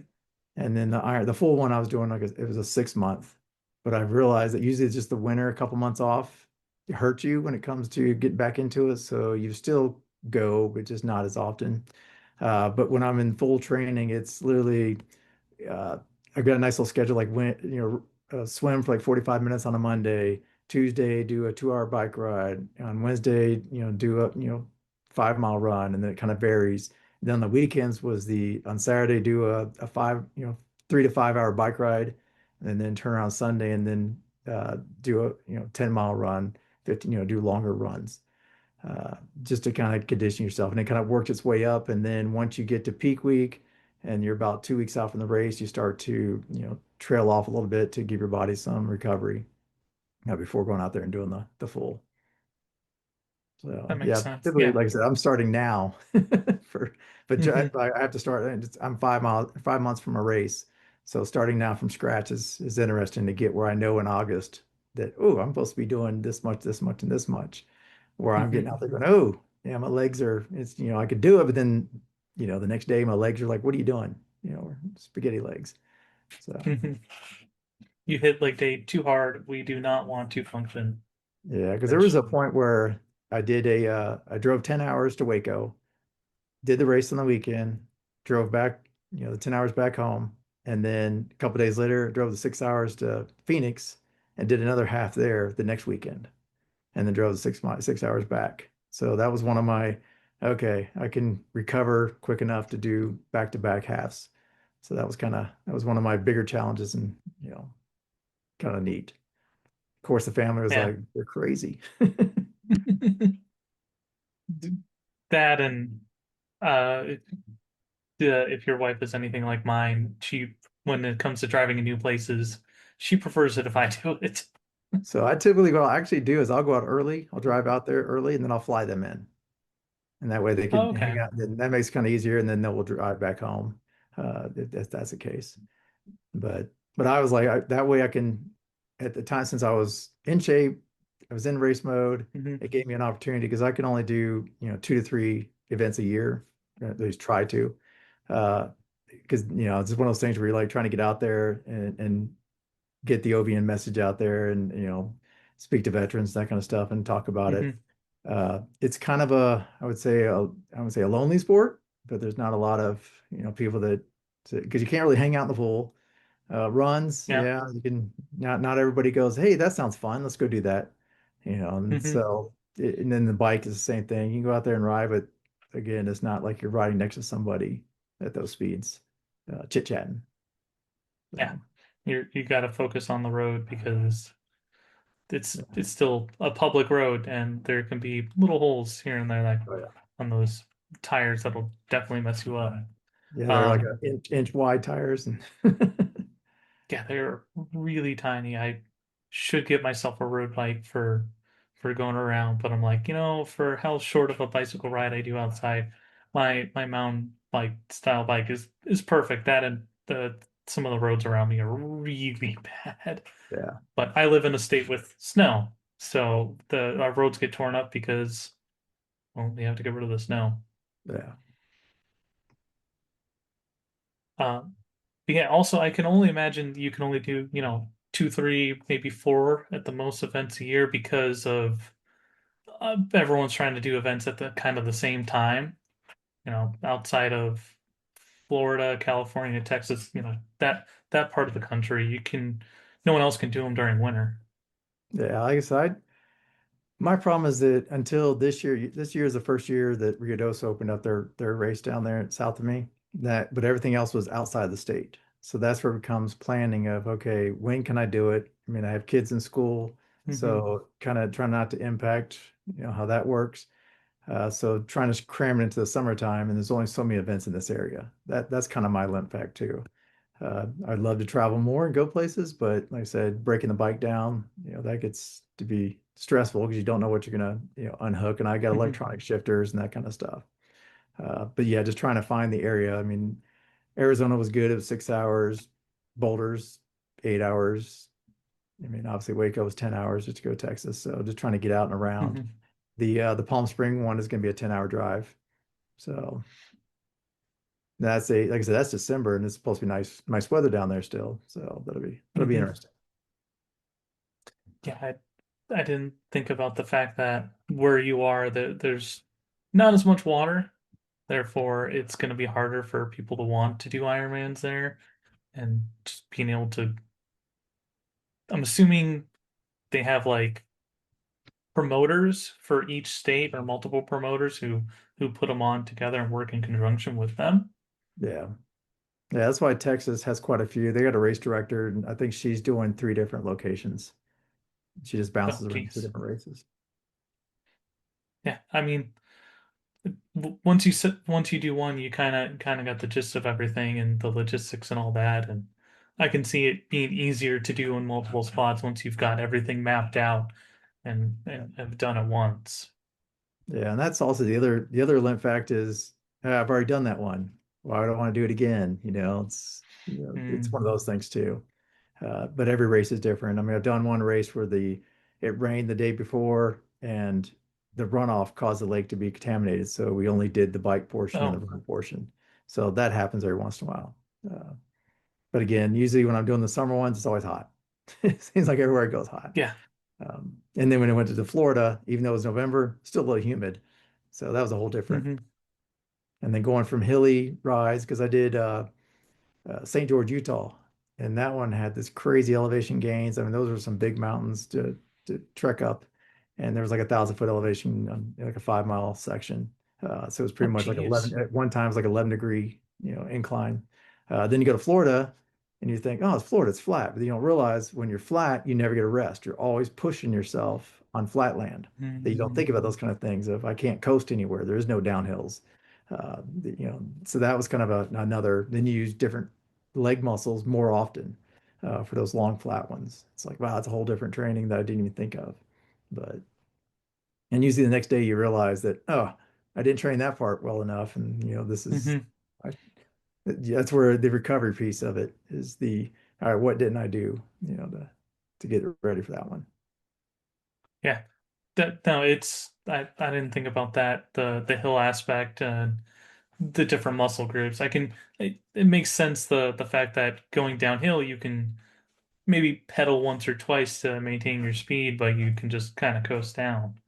and then the full one I was doing it was a 6 month. But I've realized that usually it's just the winter, a couple months off, it hurts you when it comes to getting back into it. So you still go, but just not as often. But when I'm in full training, it's literally uh, I've got a nice little schedule, like swim for like 45 minutes on a Monday. Tuesday, do a 2 hour bike ride. On Wednesday, do a 5 mile run, and then it kind of varies. Then on the weekends on Saturday, do a 3 to 5 hour bike ride, and then turn around Sunday and then do a 10 mile run, 15, do longer runs uh, just to kind of condition yourself. And it kind of worked its way up. And then once you get to peak week and you're about 2 weeks out from the race, you start to, trail off a little bit to give your body some recovery before going out there and doing the full. That So makes yeah, sense. typically, Yeah. like I said, I'm starting now for, but Hmm. I have to start. I'm 5 months from a race. So starting now from scratch is interesting to get where I know in August that, oh, I'm supposed to be doing this much, and this much, where I'm getting out Hmm. there going, oh, yeah, my legs are, I could do it, but then, the next day my legs are like, what are you doing? Spaghetti legs. So Hmm. You hit like day too hard. We do not want to function. yeah, because there was That's a point where I drove 10 hours to Waco, did the race on the weekend, drove back, the 10 hours back home, and then a couple days later, drove the 6 hours to Phoenix and did another half there the next weekend, and then drove the 6 hours back. So that was one of my, okay, I can recover quick enough to do back-to-back halves. So that was one of my bigger challenges, and kind of neat. Of course, the family was yeah. like, "You're crazy." That and uh, if your wife is anything like mine, when it comes to driving in new places, she prefers it if I do it. So I typically, what I'll actually do is I'll go out early. I'll drive out there early, and then I'll fly them in. And that way they Oh, can hang okay. out. Then that makes it kind of easier, and then they will drive back home if that's the case. But I was like, that way I can, at the time, since I was in shape, I was in race mode. Hmm. It gave me an opportunity because I can only do 2 to 3 events a year, or at least try to. Because it's just one of those things where you're like trying to get out there and get the OVN message out there, and speak to veterans, that kind of stuff, and talk about it. Hmm. It's kind of a, I would say a lonely sport, but there's not a lot of, people that, because you can't really hang out in the pool. Runs, Yeah. yeah, you can, not everybody goes, hey, that sounds fun. Let's go do that. And Hmm. so, and then the bike is the same thing. You can go out there and ride, but again, it's not like you're riding next to somebody at those speeds, chit-chatting. Yeah. So, You got to focus on the road because yeah. it's still a public road and there can be little holes here and there like Oh, yeah. on those tires that'll definitely mess you up. Yeah, they're like Um, an inch wide tires and yeah, they're really tiny. I should get myself a road bike for going around, but I'm like, for how short of a bicycle ride I do outside, my mountain bike style bike is perfect. That and the some of the roads around me are really bad. yeah, But I live in a state with snow, so the our roads get torn up because well, we have to get rid of the snow. yeah, Um, but yeah, also I can only imagine you can only do, two, three, maybe four at the most events a year because of everyone's trying to do events at the kind of the same time, outside of Florida, California, Texas, that part of the country, no one else can do them during winter. yeah. Like I said, my problem is that until this year is the first year that Ruidoso opened up their race down there south of me. But everything else was outside the state. So that's where it becomes planning of, okay, when can I do it? I mean, I have kids in school, Hmm. so kind of trying not to impact, how that works. So trying to cram it into the summertime, and there's only so many events in this area. That's kind of my limp pack too. I'd love to travel more and go places, but like I said, breaking the bike down, that gets to be stressful because you don't know what you're gonna, unhook. And I got Hmm. electronic shifters and that kind of stuff. But yeah, just trying to find the area. I mean, Arizona was good. It was 6 hours. Boulder's 8 hours. I mean, obviously Waco was 10 hours just to go to Texas. So just trying to get out and around. Hmm. The Palm Spring one is going to be a 10-hour drive. So that's like I said, that's December and it's supposed to be nice weather down there still. So that'll be Hmm. interesting. Yeah, I didn't think about the fact that where you are, that there's not as much water. Therefore, it's going to be harder for people to want to do Ironmans there and just being able to. I'm assuming they have like promoters for each state or multiple promoters who put them on together and work in conjunction with them. Yeah. Yeah, that's why Texas has quite a few. They got a race director, and I think she's doing three different locations. She just Oh, bounces around to geez. different races. Yeah, I mean, once you do one, you kind of got the gist of everything and the logistics and all that, and I can see it being easier to do in multiple spots once you've got everything mapped out Yeah. and have done it once. Yeah, and that's also the other limp fact is I've already done that one. Why would I want to do it again? It's one of Mm. those things too. But every race is different. I mean, I've done one race where it rained the day before and the runoff caused the lake to be contaminated. So we only did the bike portion and the Oh, run portion. So that happens every once in a while. Uh, but again, usually when I'm doing the summer ones, it's always hot. It seems like everywhere it goes hot. yeah. And then when I went to Florida, even though it was November, still a little humid. So that was a whole different. Hmm. And then going from hilly rise, because I did St. George, Utah, and that one had this crazy elevation gains. I mean, those were some big mountains to trek up, and there was like 1,000 foot elevation on like a 5 mile section. So it was pretty Oh, much like 11 geez. at one time it was like 11 degree, incline. Then you go to Florida, and you think, oh, it's Florida, it's flat, but you don't realize when you're flat, you never get a rest. You're always pushing yourself on flat land. That you don't think about those Mm. kind of things. Of I can't coast anywhere. There is no downhills. So that was kind of another. Then you use different leg muscles more often for those long flat ones. It's like, wow, it's a whole different training that I didn't even think of. But and usually the next day you realize that, oh, I didn't train that part well enough, and this is Hmm. I, that's where the recovery piece of it is all right, what didn't I do, to get ready for that one. Yeah. That no, I didn't think about that, the hill aspect and the different muscle groups. It makes sense the fact that going downhill you can maybe pedal once or twice to maintain your speed, but you can just kind of coast down.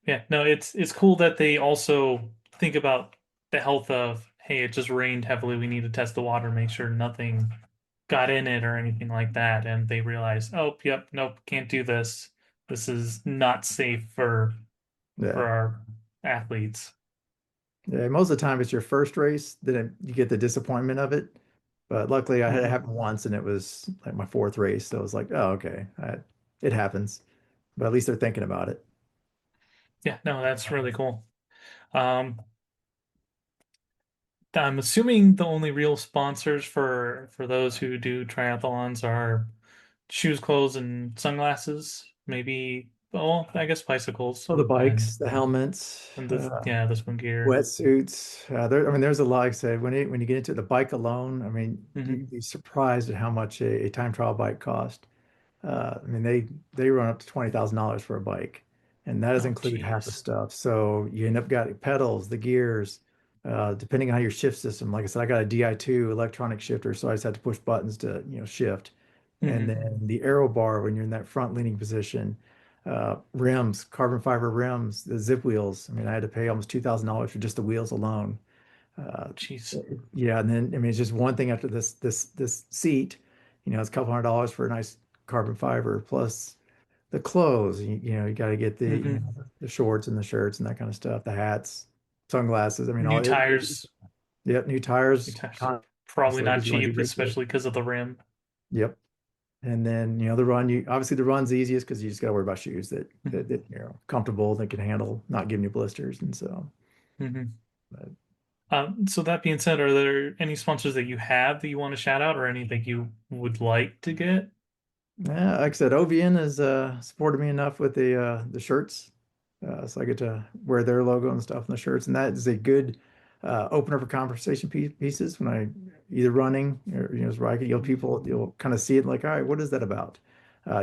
Yeah, no, it's cool that they also think about the health of, hey, it just rained heavily. We need to test the water, make sure nothing got in it or anything like that. And they realize, oh, yep, nope, can't do this. This is not safe for Yeah. our athletes. Yeah, most of the time it's your first race, you get the disappointment of it. But luckily I had it Hmm. happen once and it was like my fourth race. So I was like, oh, okay, it happens. But at least they're thinking about it. Yeah, no, that's really cool. Um, I'm assuming the only real sponsors for those who do triathlons are shoes, clothes, and sunglasses. Maybe, well, I guess bicycles Oh, the and bikes, the helmets, the yeah, the swim gear. wetsuits. I mean, there's a lot. Like I said, when you get into the bike alone, I mean, Hmm. you'd be surprised at how much a time trial bike cost. I mean, they run up to $20,000 for a bike, and that doesn't Oh, include half the geez. stuff. So you end up got pedals, the gears, depending on your shift system. Like I said, I got a Di2 electronic shifter, so I just had to push buttons to, shift. And Hmm. then the aero bar when you're in that front leaning position, rims, carbon fiber rims, the zip wheels. I mean, I had to pay almost $2,000 for just the wheels alone. Uh, Jeez. yeah, and then I mean it's just one thing after this seat, it's a couple $100 for a nice carbon fiber plus the clothes. You got to get Hmm. the shorts and the shirts and that kind of stuff, the hats, sunglasses. I mean, New all it. tires. Yep, new New tires tires. Probably constantly not because you want to do cheap, races. especially because of the rim. Yep, and then the run. You obviously the run's easiest because you just got to worry about shoes Hmm. that comfortable, that can handle not giving you blisters, and so. Hmm. But So that being said, are there any sponsors that you have that you want to shout out or anything you would like to get? yeah, like I said, OVN has supported me enough with the shirts, so I get to wear their logo and stuff on the shirts, and that is a good opener for conversation pieces when I either running or riding. People you'll kind of see it like, all right, what is that about?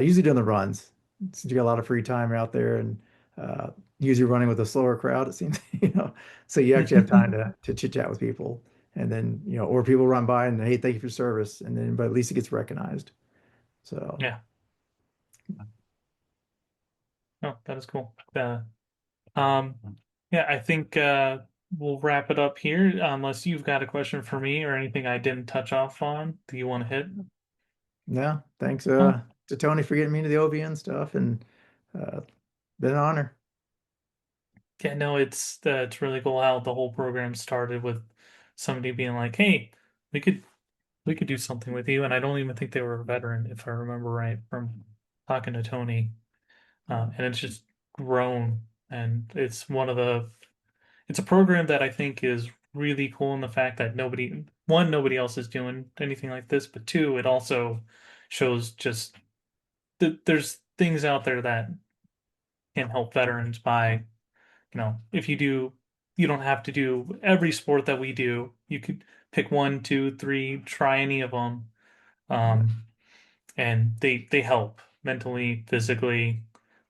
Usually doing the runs, since you got a lot of free time out there, and uh, usually running with a slower crowd. It seems, so you actually have time to chit chat with people, and then or people run by and hey, thank you for your service, and then but at least it gets recognized. So. Yeah. Oh, that is cool. Yeah, I think we'll wrap it up here, unless you've got a question for me or anything I didn't touch off on. Do you want to hit? Yeah, thanks Oh, to Tony for getting me into the OVN stuff and uh been an honor. yeah, no, it's really cool how the whole program started with somebody being like, "Hey, we could we could do something with you," and I don't even think they were a veteran, if I remember right, from talking to Tony. And it's just grown, and it's a program that I think is really cool in the fact that nobody else is doing anything like this, but two, it also shows just that there's things out there that can help veterans by, if you don't have to do every sport that we do. You could pick one, two, three, try any of them. Um, and they help mentally, physically,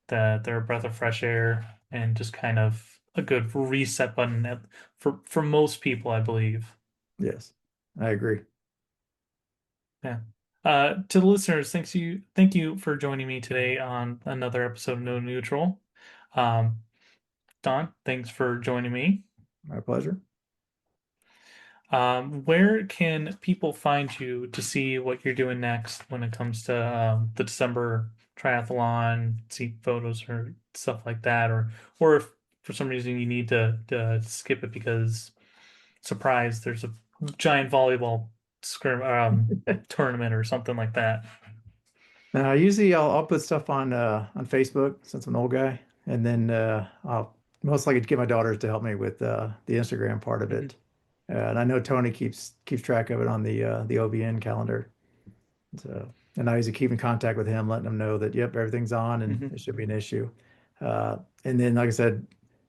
that they're a breath of fresh air and just kind of a good reset button for most people, I believe. Yes, I agree. Yeah. To the listeners, thank you for joining me today on another episode of No Neutral. Um, Don, thanks for joining me. My pleasure. Where can people find you to see what you're doing next when it comes to the December triathlon, see photos or stuff like that, or if for some reason you need to skip it because surprise, there's a giant volleyball tournament or something like that. Now, usually I'll put stuff on Facebook since I'm an old guy, and then I'll most likely get my daughters to help me with the Instagram part of Hmm. it. And I know Tony keeps track of it on the OVN calendar. So, and I usually keep in contact with him, letting him know that, yep, everything's on and Hmm. it should be an issue. And then, like I said,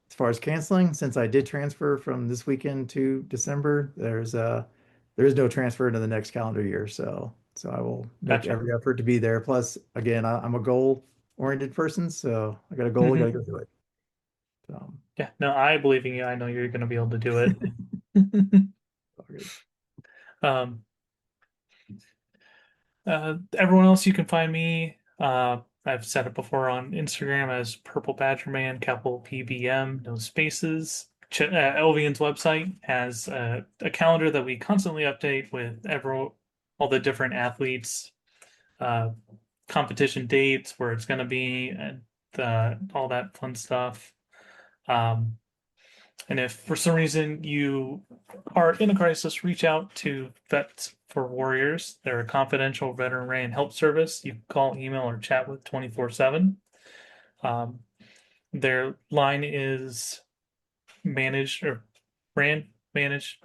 as far as canceling, since I did transfer from this weekend to December, there is no transfer into the next calendar year. So I will make Gotcha. every effort to be there. Plus, again, I'm a goal-oriented person, so I got a goal, I got to Hmm. go do it. So, Yeah, no, I believe in you. I know you're going to be able to do it. all good. Everyone else, you can find me I've said it before on Instagram as Purple Badger Man, capital PBM, no spaces. Elvian's website has a calendar that we constantly update with all the different athletes, uh, competition dates, where it's going to be, and all that fun stuff. Um, and if for some reason you are in a crisis, reach out to Vets for Warriors. They're a confidential veteran ran help service. You can call, email, or chat with 24/7. Um, their line is managed or brand managed.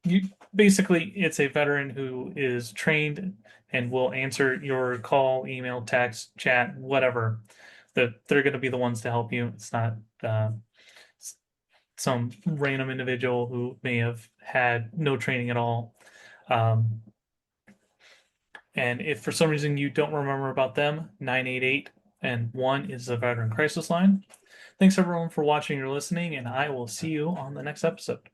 You basically, it's a veteran who is trained and will answer your call, email, text, chat, whatever. They're going to be the ones to help you. It's not uh, some random individual who may have had no training at all. Um, and if for some reason you don't remember about them, 988 and 1 is the Veteran Crisis Line. Thanks everyone for watching or listening, and I will see you on the next episode.